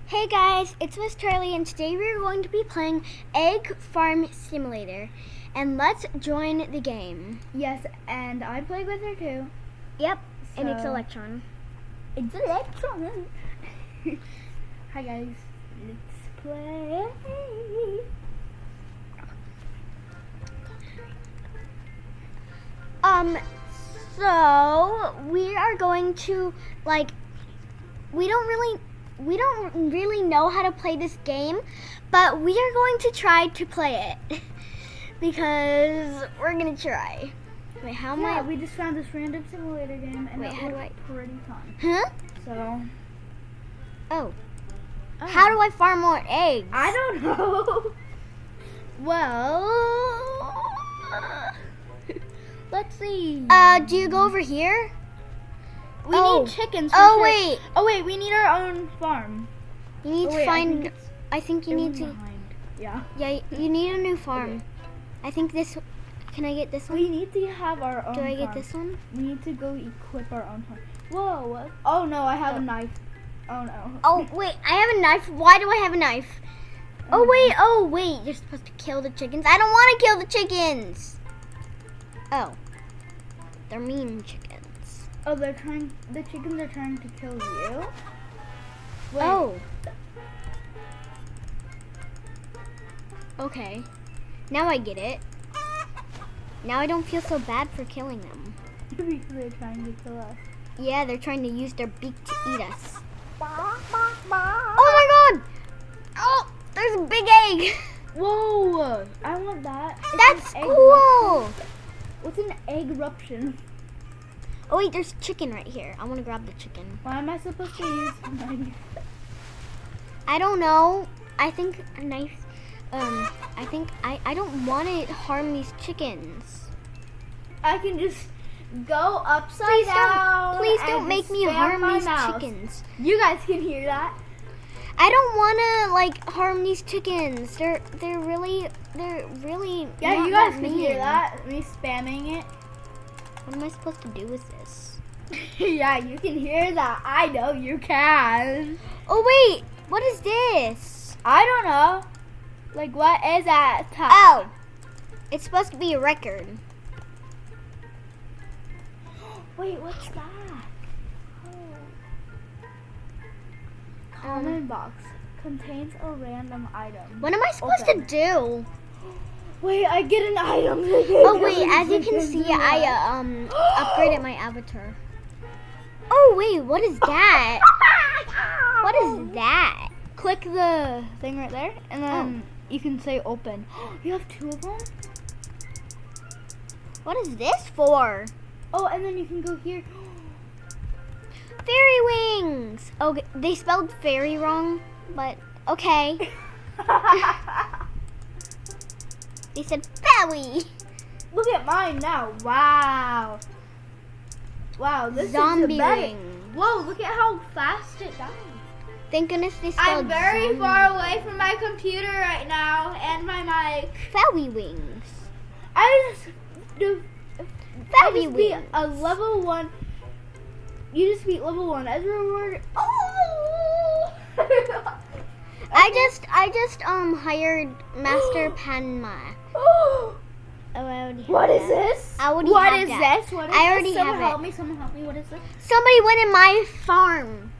Hey guys, it's Miss Charlie and today we're going to be playing Egg Farm Simulator. And let's join the game. Yes, and I play with her too. Yep, So, and ItsEletron. ItsEletron. Hi guys, let's play. So we are going to we don't really know how to play this game, but we are going to try to play it because we're gonna try. Wait, how am I? We just found this random simulator game, and Wait, how do I? Pretty fun. Huh? So. Oh. How do I farm more eggs? I don't know. Well, let's see. Do you go over here? We need chickens. Wait. Oh wait, we need our own farm. You need to find. I think you need to. Behind. Yeah. Yeah, you need a new farm. Okay. I think this. Can I get this one? We need to have our own. Do I get farm. this one? We need to go equip our own farm. Whoa! What? Oh no, I have a knife. Oh no. Oh wait, I have a knife. Why do I have a knife? Oh wait, you're supposed to kill the chickens. I don't want to kill the chickens. Oh, they're mean chickens. Oh, the chickens are trying to kill you? Wait. Oh. Okay. Now I get it. Now I don't feel so bad for killing them. Because they're trying to kill us. Yeah, they're trying to use their beak to eat us. Oh Oh my god! Oh, there's a big egg. Whoa! I want that. That's cool. What's an egg eruption? Oh wait, there's chicken right here. I want to grab the chicken. Why am I supposed to use a knife? I don't know. I think a knife. I don't want to harm these chickens. I can just go upside down. Please don't make me harm these mouse. chickens. You guys can hear that. I don't want to harm these chickens. They're really. Yeah, not you guys that can mean. hear that. Me spamming it. What am I supposed to do with this? Yeah, you can hear that. I know you can. Oh wait, what is this? I don't know. Like, what is that? Oh, it's supposed to be a record. Wait, what's that? Oh. Comment box contains a random item. What am I supposed to do? Wait, I get an item. Oh wait, as you can see, I upgraded my avatar. Oh wait, what is that? What is that? Click the thing right there, and then you can say open. You have 2 of them? What is this for? Oh, and then you can go here. Fairy wings! Okay, they spelled fairy wrong, but okay. They said fairy. Look at mine now. Wow. Wow, this Zombie is a better. wing. Whoa, look at how fast it dies. Thank goodness they spelled I'm very zombie. far away from my computer right now and my mic. Fairy wings. I just Fairy beat wings. a level 1. You just beat level 1 as a reward. Oh! I just hired Master Panma. Oh, I already have what is that. this? I already What have is that. this? What is I already this? have Someone help me. What is this? Somebody went in my farm.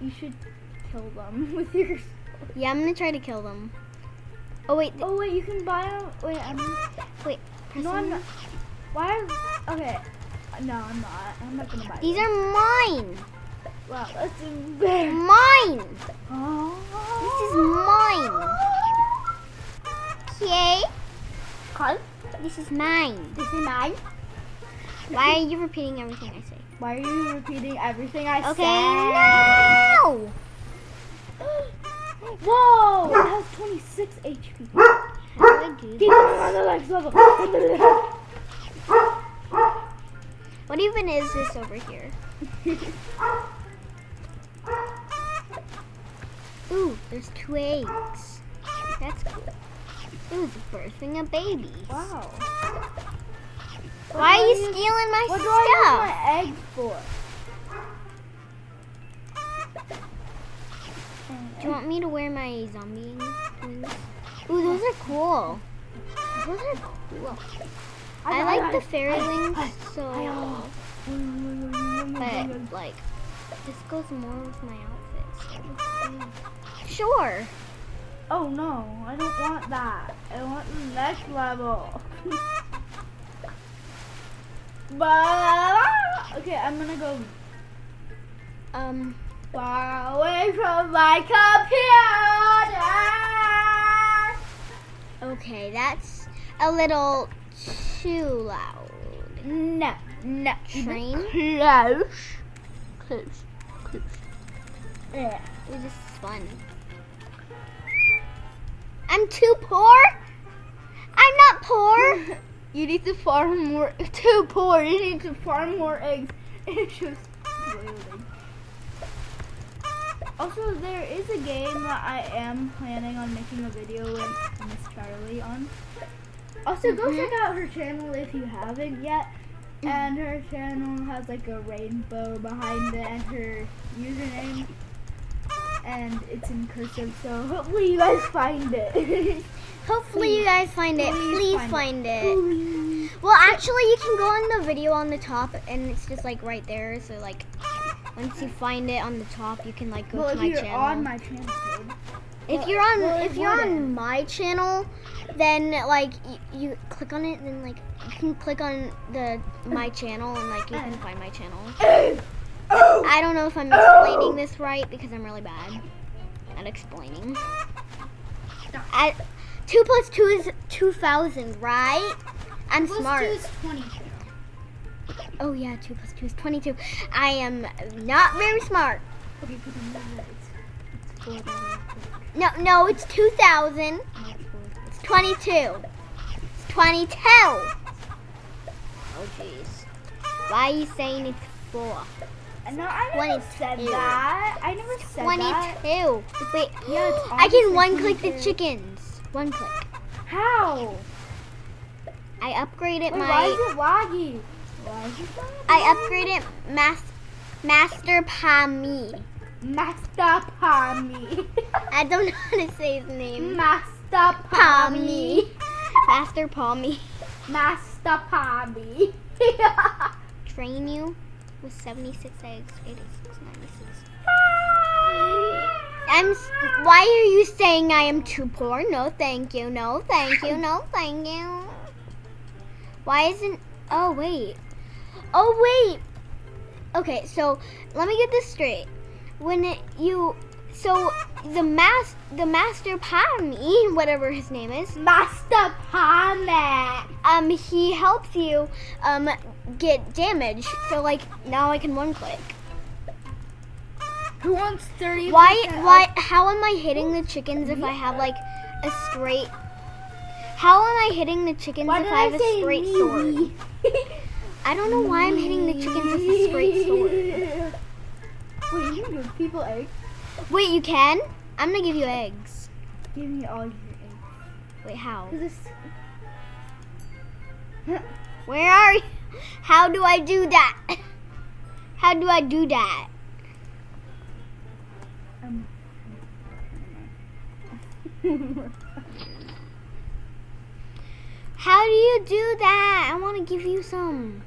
You should kill them with your. Yeah, I'm gonna try to kill them. Oh wait. Oh wait, you can buy them. Wait, Wait. No, I'm not. Why? Okay. No, I'm not. I'm not gonna buy These them. are mine. Wow, that's very. Mine. Oh. This is mine. Okay. Carl? This is mine. This is mine. Why are you repeating everything I say? Why are you repeating everything I Okay. said? No. Whoa! It has 26 HP. How do I do Keep this? on the next level. What even is this over here? Ooh, there's 2 eggs. That's cool. Ooh, it's birthing a baby. Wow. Why are you stealing my What do stuff? I use my egg for? Do you want me to wear my zombie wings? Ooh, those are cool. Those are cool. I like the fairy wings, so... But, like, this goes more with my outfit. So. Sure. Oh no, I don't want that. I want the next level. But okay, I'm gonna go far away from my computer. Okay, that's a little too loud. No. Train? Close. Yeah. Ooh, this is fun. I'm too poor? I'm not poor. You need to farm more. Too poor. You need to farm more eggs. It's just boiling. Also, there is a game that I am planning on making a video with Miss Charlie on. Also, go check out her channel if you haven't yet. And her channel has like a rainbow behind it and her username. And it's in cursive, so hopefully you guys find it. Hopefully you guys find it. Please find it. Please. Well, actually, you can go on the video on the top, and it's just like right there. So like, once you find it on the top, you can like go to my channel. If you're on my channel, if you're on my channel, then like you click on it, and then like you can click on my channel, and like you can find my channel. I don't know if I'm explaining this right because I'm really bad at explaining. 2 plus 2 is 2,000, right? I'm smart. 2 is 22. Oh yeah, 2 plus 2 is 22. I am not very smart. Okay, put them there. It's 4. No, it's 2,000. It's 22. It's 22. Oh jeez. Why are you saying it's 4? No, I never said that. I never said 22. that. Wait, Yeah, it's I can obviously one-click the 22. chickens. One click. How? I upgraded Wait, my... why is it laggy? Why is it laggy? I upgraded Master Pami. Master Pami. I don't know how to say his name. Master Pami. Master Pami. Master Pami. Train you with 76 eggs, 86, 96. Why are you saying I am too poor? No, thank you. No, thank you. No, thank you. Why isn't... Oh, wait. Okay, so let me get this straight. So the Master Pami, whatever his name is, Master Pami. he helps you get damage. So like now I can one click. Who wants 30? Why how am I hitting the chickens if I have like a straight... How am I hitting the chickens if I have a straight sword? I don't know why I'm hitting the chickens with a straight sword. Wait, you can give people eggs? Wait, you can? I'm gonna give you eggs. Give me all your eggs. Wait, how? This... Where are you? How do I do that? How do I do that? How do you do that? I want to give you some.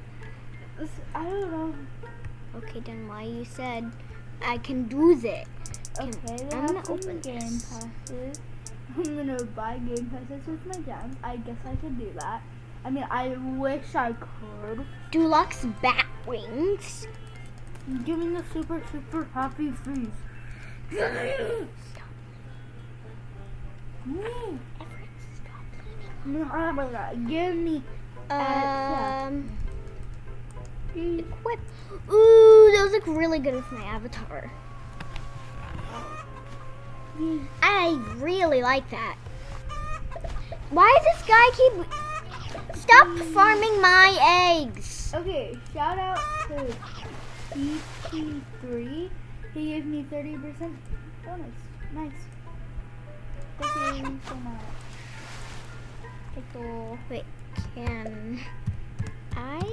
I don't know. Okay, then why you said I can do it? Okay, they I'm have gonna some open game this. passes. I'm gonna buy game passes with my gems. I guess I can do that. I mean, I wish I could. Deluxe bat wings. Give me the super happy freeze. Oh my god, give me equip. Ooh, those look really good with my avatar. I really like that. Why does this guy keep... Stop farming my eggs. Okay, shout out to CP3. He gave me 30% bonus. Nice. Thank you so much. Wait, can I?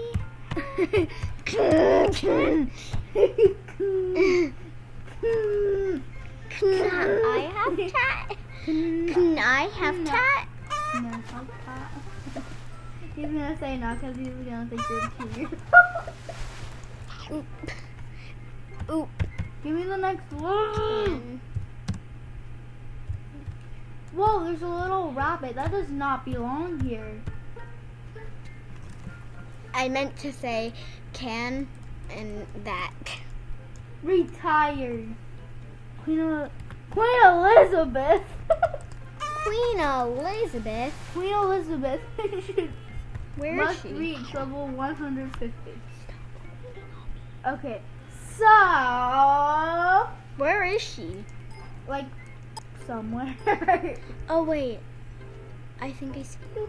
Can I have tat? Can I have tat? No, have tat. He's gonna say no because he's gonna think you're cute. Oop. Oop. Give me the next one. Whoa, there's a little rabbit. That does not belong here. I meant to say can and that. Retired. Queen Elizabeth. Queen Elizabeth. Queen Elizabeth Where is must she? reach level 150. Okay, so Where is she? like somewhere. Oh wait, I think I see you.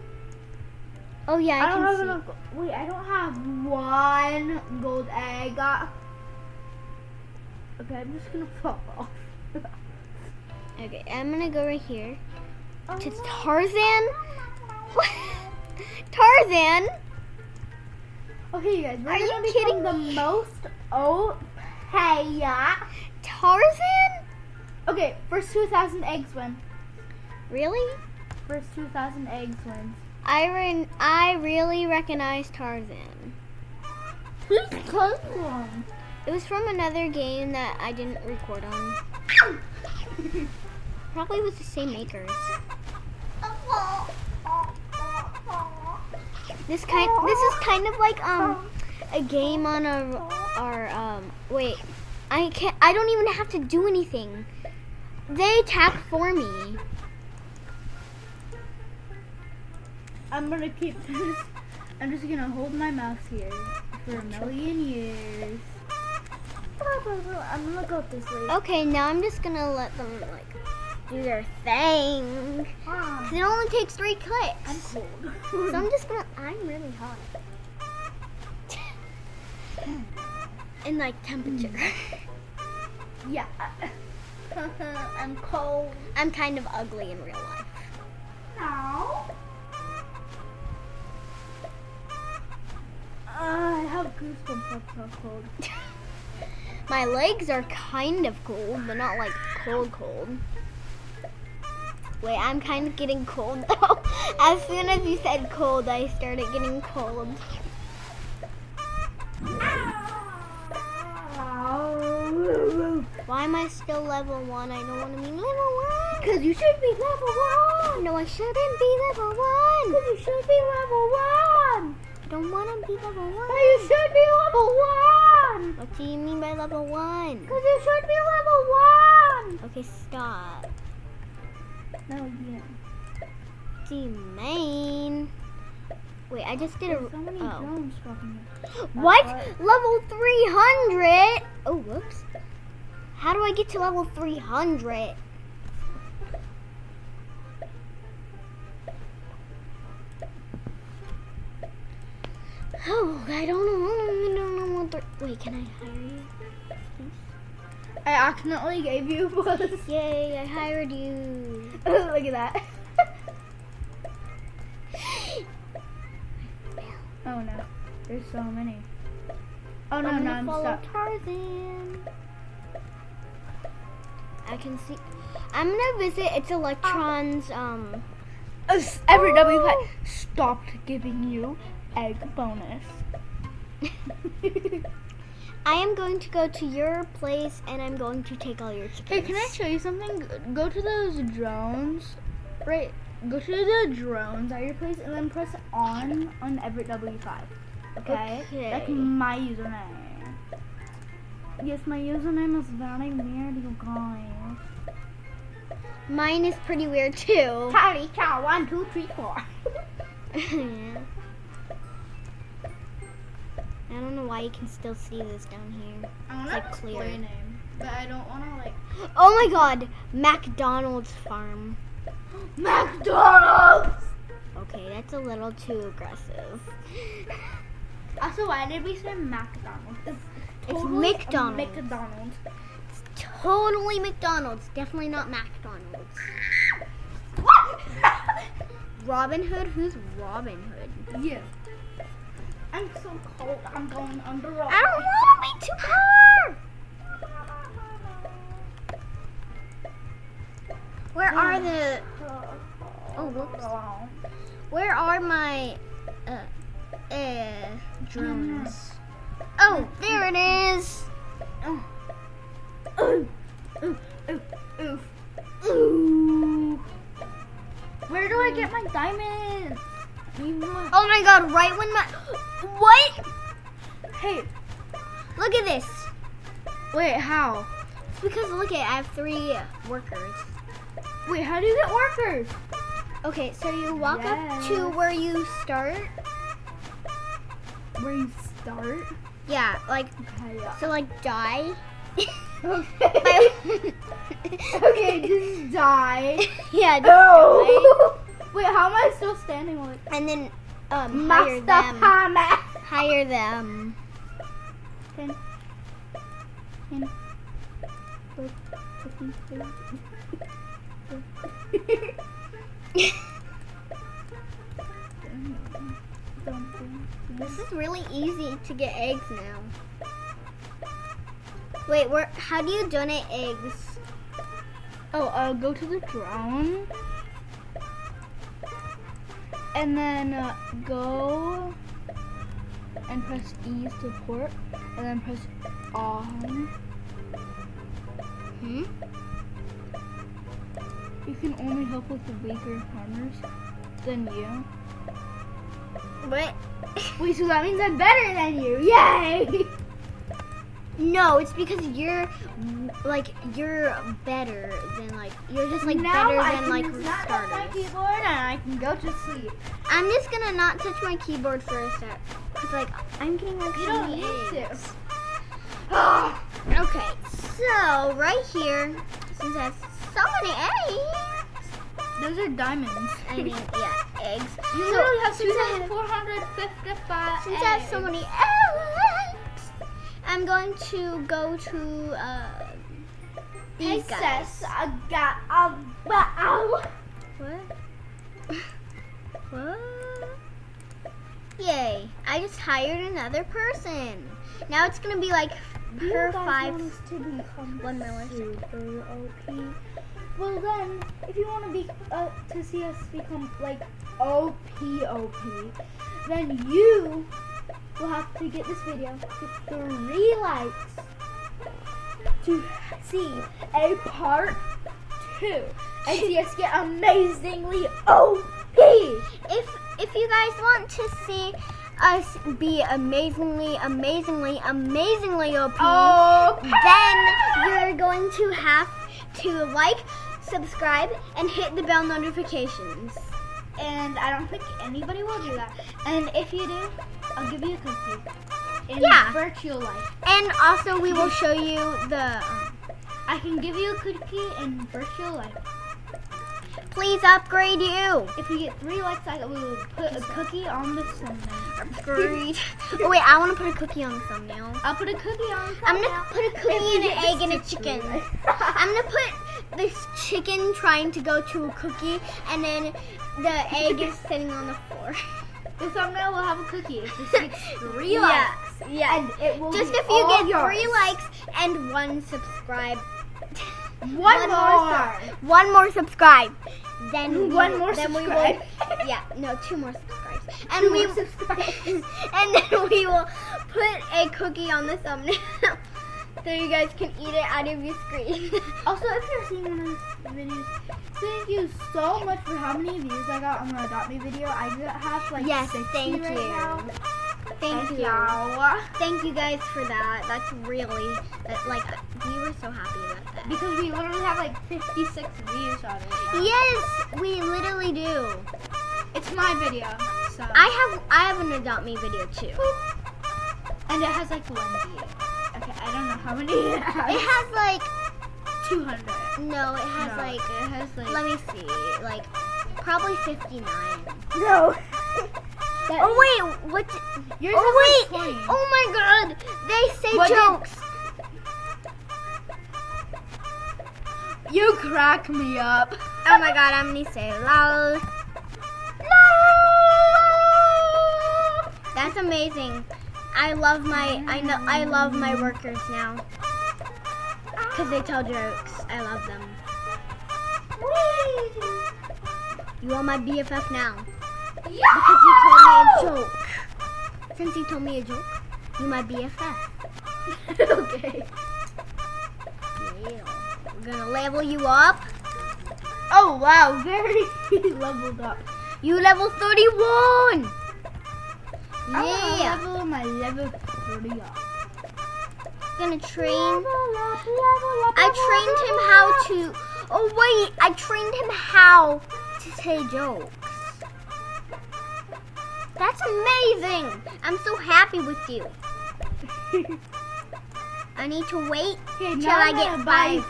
Oh yeah, I don't can have see. enough. Wait, I don't have one gold egg. Okay, I'm just gonna fall off. Okay, I'm gonna go right here. Oh, To no. Tarzan. What? Tarzan. Okay, you guys, we're Are you gonna become kidding the me? most Tarzan? Okay, first 2,000 eggs win. Really? First 2,000 eggs wins. I really recognize Tarzan. Who's Tarzan? It was from another game that I didn't record on. Probably with the same makers. This is kind of like a game on our wait. I don't even have to do anything. They attack for me. I'm gonna keep this. I'm just gonna hold my mouse here for a million years. I'm gonna go this way. Okay, now I'm just gonna let them like do their thing. 'Cause it only takes 3 clicks. I'm cold. So I'm just gonna. I'm really hot. In like temperature. Yeah. I'm cold. I'm kind of ugly in real life. No. I have goosebumps. I'm so cold. My legs are kind of cold, but not like cold. Wait, I'm kind of getting cold though. As soon as you said cold, I started getting cold. Why am I still level 1? I don't want to be level 1. Because you should be level 1. No, I shouldn't be level 1. Because you should be level 1. I don't want to be level 1. But you should be level 1. What do you mean by level 1? Because you should be level 1. Okay, stop. No, yeah. Do you mean? Wait, I just did a. There's so many Oh. drones dropping it. What? Level 300? Oh, whoops. How do I get to level 300? Oh, I don't know what wait, can I hire you? I accidentally gave you plus. Yay, I hired you. Look at that. Oh no, there's so many. Oh no, I'm no, gonna I'm follow stuck. Tarzan. I can see. I'm gonna visit ItsEletron's Every W5 stopped giving you egg bonus. I am going to go to your place and I'm going to take all your chickens. Hey, can I show you something? Go to those drones, right? Go to the drones at your place and then press on Everett W5. Okay? Okay. That's my username. Yes, my username is very weird, you guys. Mine is pretty weird too. Charlie, cow, 1, 2, 3, 4. Yeah. I don't know why you can still see this down here. I want It's like clear. name, but I don't want to like. Oh my god, McDonald's farm. McDonald's! Okay, that's a little too aggressive. Also, why did we say McDonald's? It's totally McDonald's. McDonald's. Totally McDonald's, definitely not McDonald's. Robin Hood? Who's Robin Hood? Yeah. I'm so cold. I'm going under. I don't want to be too far. where are the? Oh, whoops. Where are my drones? Oh, there it is. Ooh. Where do I get my diamonds? Oh my God! Right when my what? Hey, Look at this. wait, how? It's because look at I have 3 workers. Wait, how do you get workers? Okay, so you walk up to Yes. where you start. Where you start? Yeah, like Okay, yeah. so like die. Okay. Okay, just die. Yeah, just No. Wait, how am I still standing on it? die. And then hire Master them. Pama. Hire them. Ten. This is really easy to get eggs now. Wait, how do you donate eggs? Oh, go to the drone. And then go and press E to port. And then press on. You can only help with the weaker farmers than you. What? Wait, so that means I'm better than you. Yay! No, it's because you're better than you're just better than not touch my starters. keyboard and I can go to sleep. I'm just gonna not touch my keyboard for a sec, cause I'm getting You so don't many need eggs. to. Okay, so right here, since I have so many eggs, Those are diamonds. I mean, yeah, eggs. You So, literally have since I have- 2,455 Since I have so many eggs, I'm going to go to these guys. I got a bow. What? What? Yay! I just hired another person. Now it's gonna be like per 5. to become 1 miller. super OP. Well then, if you want to be to see us become like OP, then you will have to get this video to 3 likes to see a part 2 and see us get amazingly OP. If you guys want to see us be amazingly OP, then you're going to have to like, subscribe, and hit the bell notifications. And I don't think anybody will do that. And if you do, I'll give you a cookie in Yeah. virtual life. And also, we will show you the. I can give you a cookie in virtual life. Please upgrade you. If we get 3 likes, I will put a cookie on the thumbnail. Upgrade. Oh wait, I want to put a cookie on the thumbnail. I'll put a cookie on the thumbnail. I'm gonna put a cookie and an egg and a chicken. I'm gonna put this chicken trying to go to a cookie, and then the egg is sitting on the floor. The thumbnail will have a cookie. If this gets 3 likes. Yeah. And it will Just be if you all get yours. 3 likes and 1 subscribe. One more. 1 more subscribe. Then One more then subscribe. We will, yeah, no, 2 more subscribes. And 2 we more subscribes. and then we will put a cookie on the thumbnail so you guys can eat it out of your screen. Also, if you're seeing one of these videos, thank you so much for how many views I got on the Adopt Me video. I have like Yes, 60 thank right you. now. Thank you. Thank you guys for that. That's really we were so happy about that. Because we literally have like 56 views on it. Now. Yes, we literally do. It's my video, so. I have an Adopt Me video too. And it has like 1 view. Okay, I don't know how many it has. It has like 200. no, it has No, like it has like. let me see, like probably 59. No. Oh wait, what? Yours Oh has like wait! 20. Oh my God! They say What did- jokes. You crack me up. Oh my God! I'm gonna say lol. That's amazing. I love my workers now. Cause they tell jokes. I love them. You are my BFF now. Yeah. Because you told me a joke. Since you told me a joke, you my BFF. Okay. Yeah. We're gonna level you up. Oh wow, very leveled up. You level 31. I Yeah. wanna level my level 30 up. Gonna train. Level up, I trained him how to. Oh wait, I trained him how to say jokes. That's amazing. I'm so happy with you. I need to wait till I get 500.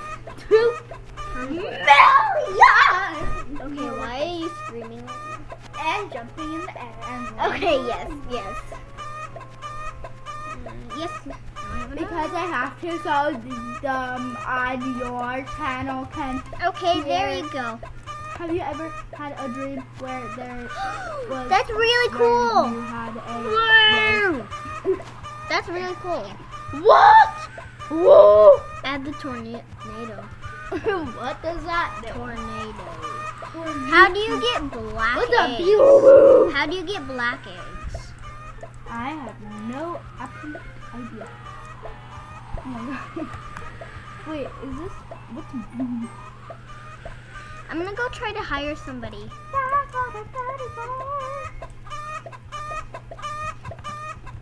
Okay, why are you screaming? And jumping in the air. And Okay, yes. Yes. because I have to, so on your channel can. Okay, there Yeah. you go. Have you ever had a dream where there was? That's really where cool. You had a. Wow. That's really cool. What? Whoa! Add the tornado. What does that do? Tornado. How do you get black What's a eggs? pew? How do you get black eggs? I have no absolute idea. Oh my god. Wait, is this what's blue? I'm gonna go try to hire somebody.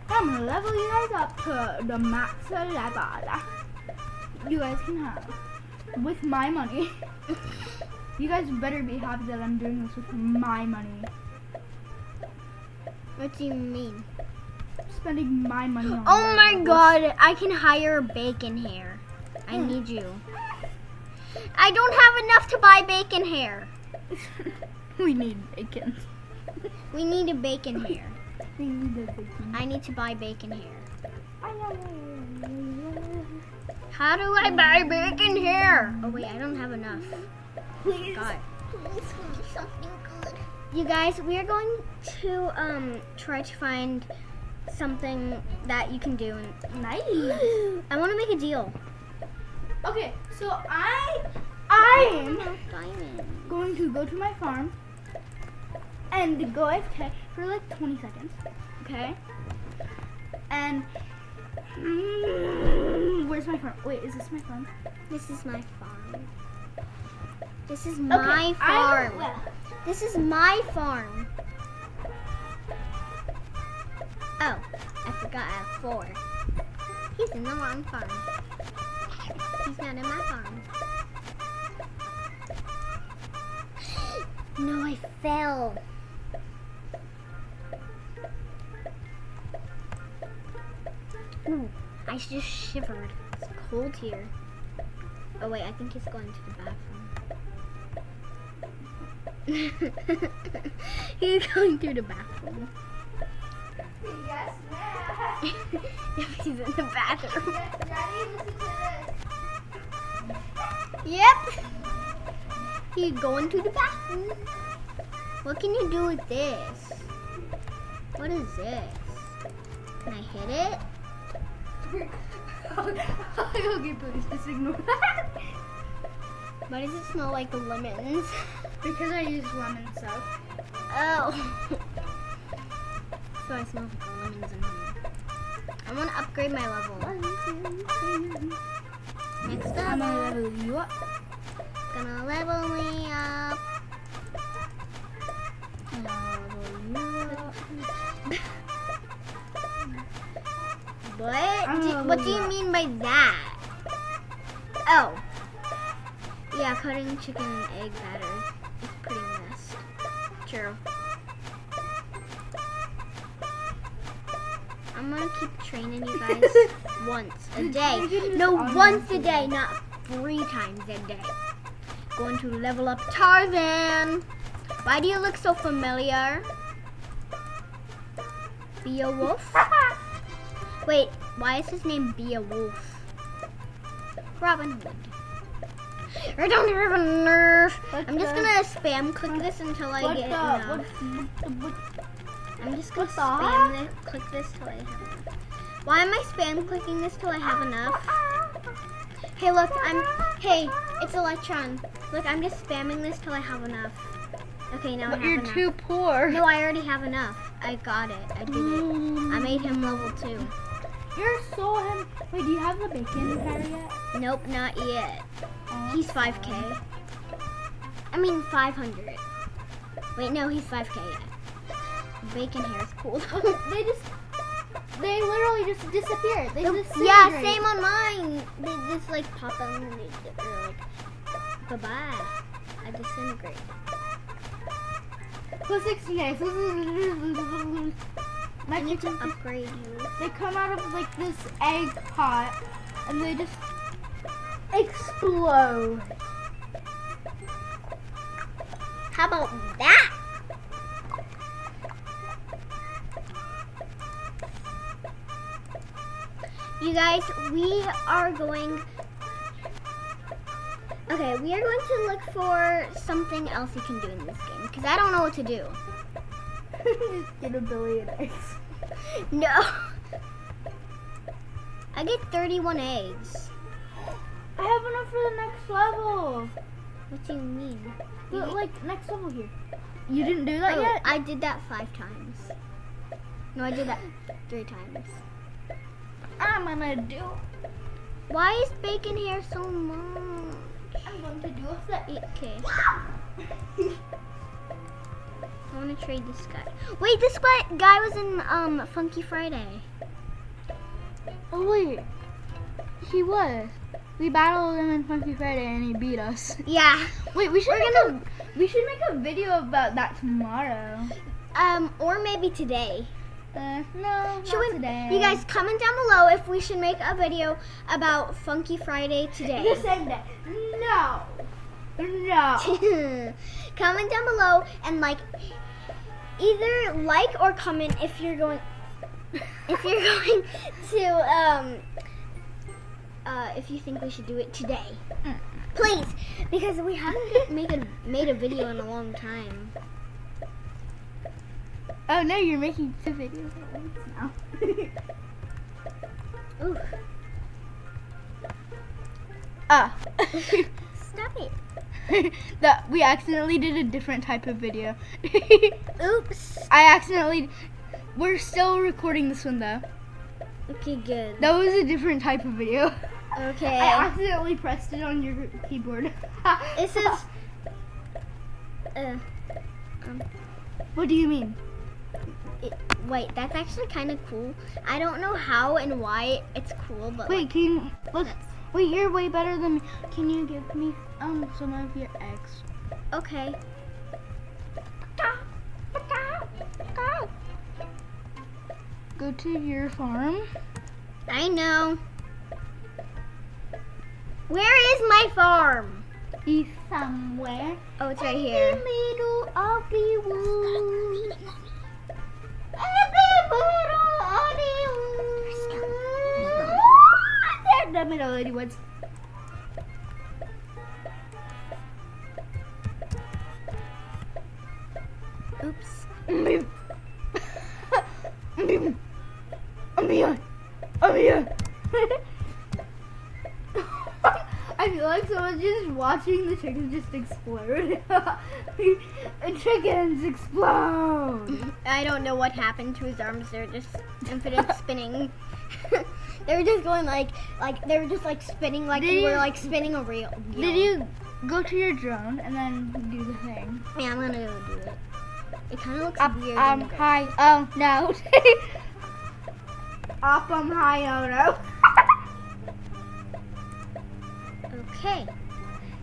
I'm gonna level you guys up to the max level. You guys can have with my money. You guys better be happy that I'm doing this with my money. What do you mean? Spending my money on Oh my levels. god, I can hire bacon hair. I need you. I don't have enough to buy bacon hair. We need bacon. We need a bacon hair. We need a bacon. I need to buy bacon hair. How do I buy bacon hair? Oh wait, I don't have enough. Please. God. Please give me something good. You guys, we are going to try to find something that you can do. Nice. I want to make a deal. Okay, so I'm Diamond. going to go to my farm and go AFK for like 20 seconds. Okay? And where's my farm? Wait, is this my farm? This is my farm. This is my farm. This is my farm. Oh, I forgot I have 4. He's in the wrong farm. He's not in my farm. No, I fell. Ooh, I just shivered. It's cold here. Oh wait, I think he's going to the bathroom. He's going to the bathroom. Yes, ma'am. If he's in the bathroom. Yes, Daddy, listen to this. Yep. He's going to the bathroom. What can you do with this? What is this? Can I hit it? Okay, please, just ignore that. Why does it smell like lemons? Because I use lemon soap. Oh. So I smell like lemons in here. I want to upgrade my level. 1, 2, 3. Next I'm gonna level. level you up. Gonna level me up. What do you mean by that? Oh. Yeah, cutting chicken and egg batter is pretty messed. True. I'm gonna keep training you guys once a day. No, once a day, not 3 times a day. Going to level up Tarzan. Why do you look so familiar? Be a wolf? Wait, why is his name Be a Wolf? Robin Hood. I don't have a nerve. I'm just gonna spam click this until I get enough. I'm just gonna spam click this till I have enough. Why am I spam clicking this till I have enough? Hey, look, hey, ItsEletron. Look, I'm just spamming this till I have enough. Okay, now I But have you're enough. too poor. No, I already have enough. I got it. I did it. I made him level 2. You're so him. Wait, do you have the bacon hair yet? Nope, not yet. Oh. He's 5K. I mean 500. Wait, no, he's 5K yet. Bacon hair is cool. They literally just disappeared. They just Yeah, disintegrate. same on mine. They just like pop out and they're like, bye-bye. I disintegrate. Plus 16 I need to upgrade you. They come out of like this egg pot and they just explode. How about that? You guys, we are going to look for something else you can do in this game because I don't know what to do. Just get a billion eggs. No. I get 31 eggs. I have enough for the next level. What do you mean? But like next level here. You didn't do that yet? I did that 5 times. No, I did that 3 times. I'm gonna do. Why is bacon hair so much? I'm going to do the 8K. I want to trade this guy. Wait, this guy was in Funky Friday. Oh wait, he was. We battled him in Funky Friday and he beat us. Yeah. Wait, we should make a video about that tomorrow. Or maybe today. No, not today. You guys comment down below if we should make a video about Funky Friday today. The same day. No. Comment down below and either like or comment if you're going to if you think we should do it today. Please, because we haven't made a video in a long time. Oh no, you're making 2 videos at once now. Ooh. Stop it. That we accidentally did a different type of video. Oops. We're still recording this one though. Okay, good. That was a different type of video. Okay. I accidentally pressed it on your keyboard. This is. What do you mean? Wait, that's actually kind of cool. I don't know how and why it's cool, but Wait, wait, you're way better than me. Can you give me some of your eggs? Okay. Go to your farm. I know. Where is my farm? It's somewhere. Oh, it's right in here. the middle of the woods. They're in the middle of the woods. Oops. I'm here. I feel like someone's just watching the chickens just explode. Chickens explode. I don't know what happened to his arms. They're just infinite spinning. They were just going they were just spinning we were spinning a reel. Did you go to your drone and then do the thing? Yeah, I'm gonna go do it. It kind of looks weird. Hi. Oh no. Up, high. Oh no. Okay.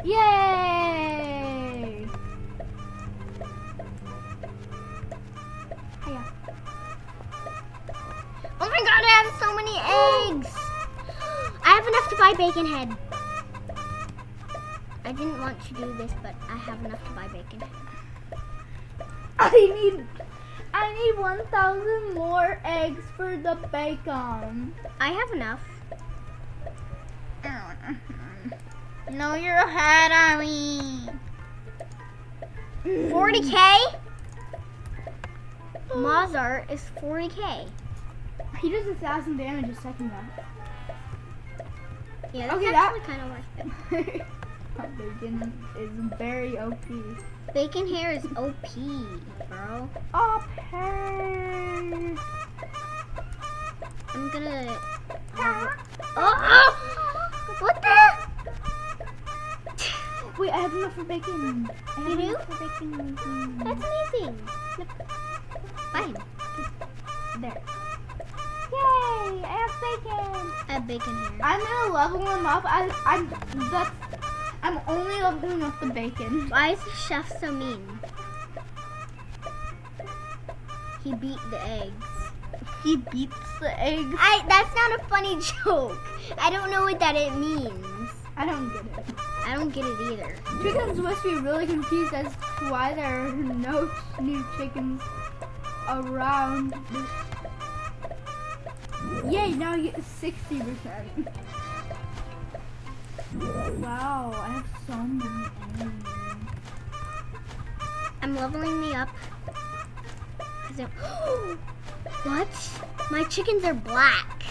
Yay! Hiya. Oh my god, I have so many eggs! I have enough to buy bacon head. I didn't want to do this, but I have enough to buy bacon head. I need 1,000 more eggs for the bacon. I have enough. No, you're ahead of me. 40K? Mozart is 40K. He does 1,000 damage a second though. Yeah, that's Okay, actually kind of worth it. Bacon is very OP. Bacon hair is OP, bro. Okay. I'm gonna. Oh! What the? Wait, I have enough for bacon. You do? For bacon. That's amazing. Look. Fine. There. Yay! I have bacon. I have bacon hair. I'm gonna level him up. I'm only leveling up the bacon. Why is the chef so mean? He beat the eggs. He beats the eggs. That's not a funny joke. I don't know what that it means. I don't get it. I don't get it either. Chickens must be really confused as to why there are no new chickens around. Yay, now you get 60%. Wow, I have so many enemies. I'm leveling me up. What? My chickens are black.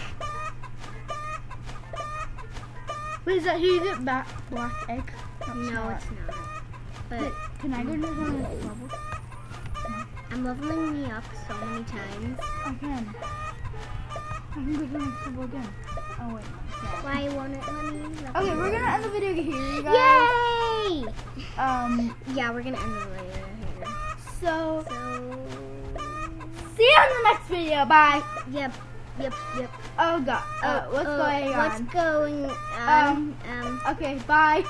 Wait, is that who you get black egg? No, it's not. But Can I go to the next level? I'm leveling me up so many times. I can. I can go to the next level again. Oh wait, no. Why won't it let me? Okay, we're gonna end the video here, you guys. Yay! Yeah, we're gonna end the video here. So So, see you in the next video. Bye. yep. Oh god. What's going on? What's going on? Okay, bye.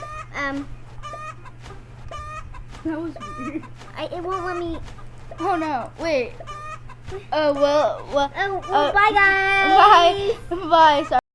That was weird. It won't let me. Oh no, wait. Oh well. Bye guys. Bye. Bye. Sorry.